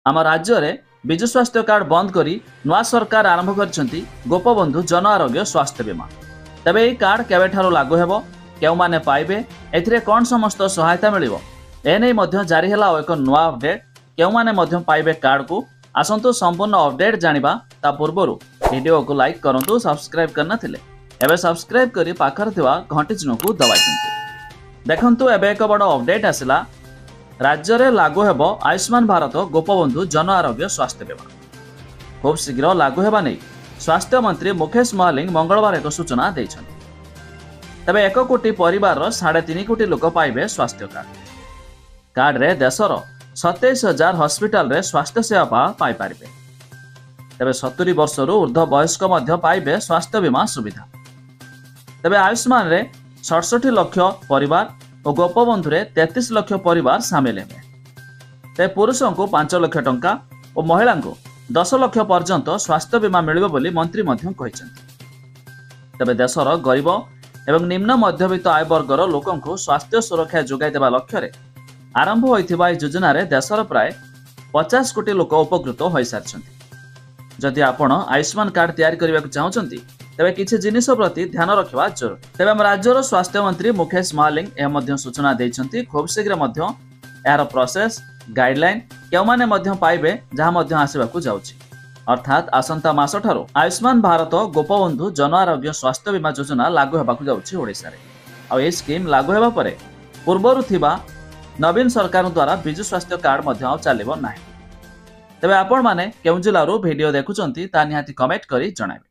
आम राज्य में विजु स्वास्थ्य कार्ड बंद करी नुआ सरकार आरंभ कर गोपबंधु जन आरोग्य स्वास्थ्य बीमा। तेबे यह कार्ड केबेठारु लागू हेबो, केउमाने पाइबे, एथिरे कौन समस्त सहायता मिलिबो, एने मध्य जारी हैला एक नुआ अपडेट। केउमाने मध्य पाइबे कार्ड को आसंतु संपूर्ण अपडेट जानिबा ता पूर्वरु वीडियो को लाइक करंतु, सब्सक्राइब करना थिले एबे सब्सक्राइब करी पाखर थिबा घंटी चिन्ह को दबाइ दियंतु। देखंतु एबे एक बड़ अपडेट आसिला। राज्य में लागू हेबो आयुष्मान भारत गोपबंधु जन आरोग्य स्वास्थ्य बीमा। खूब शीघ्र लागू हेबा नै स्वास्थ्य मंत्री मुकेश महालिंग मंगलवार एक सूचना दैछन्ति। तबे 1 कोटी परिवार 3.5 कोटी लोक पाइबे स्वास्थ्य कार्ड रे देशर 27,000 हॉस्पिटल रे स्वास्थ्य सेवा पाई पारिबे। तबे 70 वर्ष ऊर्ध्व वयस्क मध्य पाइबे स्वास्थ्य बीमा सुविधा। तबे आयुष्मान रे 67 लाख परिवार और गोपबंधु रे 33 लाख परिवार सामिल हेबे। ते पुरुषों को 5 लाख टंका और महिला को 10 लाख पर्यंत स्वास्थ्य बीमा मिलिबो बोली मंत्री मध्य कहिसेंति। तबे देशर गरीब एवं निम्न मध्यवित्त आय वर्गर लोकों को स्वास्थ्य सुरक्षा जोगाई देबा लक्ष्य रे आरंभ होइथिबा योजना रे देशर प्राय 50 कोटी लोक उपकृत होई सारछन्ति। जदि आपण आयुष्मान कार्ड तैयारी करबा को चाहउछन्ति तेबे किछि जिनिस प्रति ध्यान रखिबा जरूरी। तेबे हम राज्यर स्वास्थ्य मंत्री मुकेश महालिंग ए मध्य सूचना दैछन्ति। खूब शीघ्र मध्य यार प्रोसेस गाइडलाइन केउमाने मध्य पाइबे जहा मध्य आसीबा को जाउछि। अर्थात आसंता मास ठारो आयुष्मान भारत गोपबंधु जन आरोग्य स्वास्थ्य बीमा योजना लागू हेबा को जाउछि ओडिसा रे। आ ए स्कीम लागू हेबा परे पूर्वरु थिबा नवीन सरकार द्वारा विजु स्वास्थ्य कार्ड मध्य चलिबो नाही। तेबे आपण माने केउ जिल्लारो वीडियो देखुचंती ता निहाती कमेंट करी जणाइबे।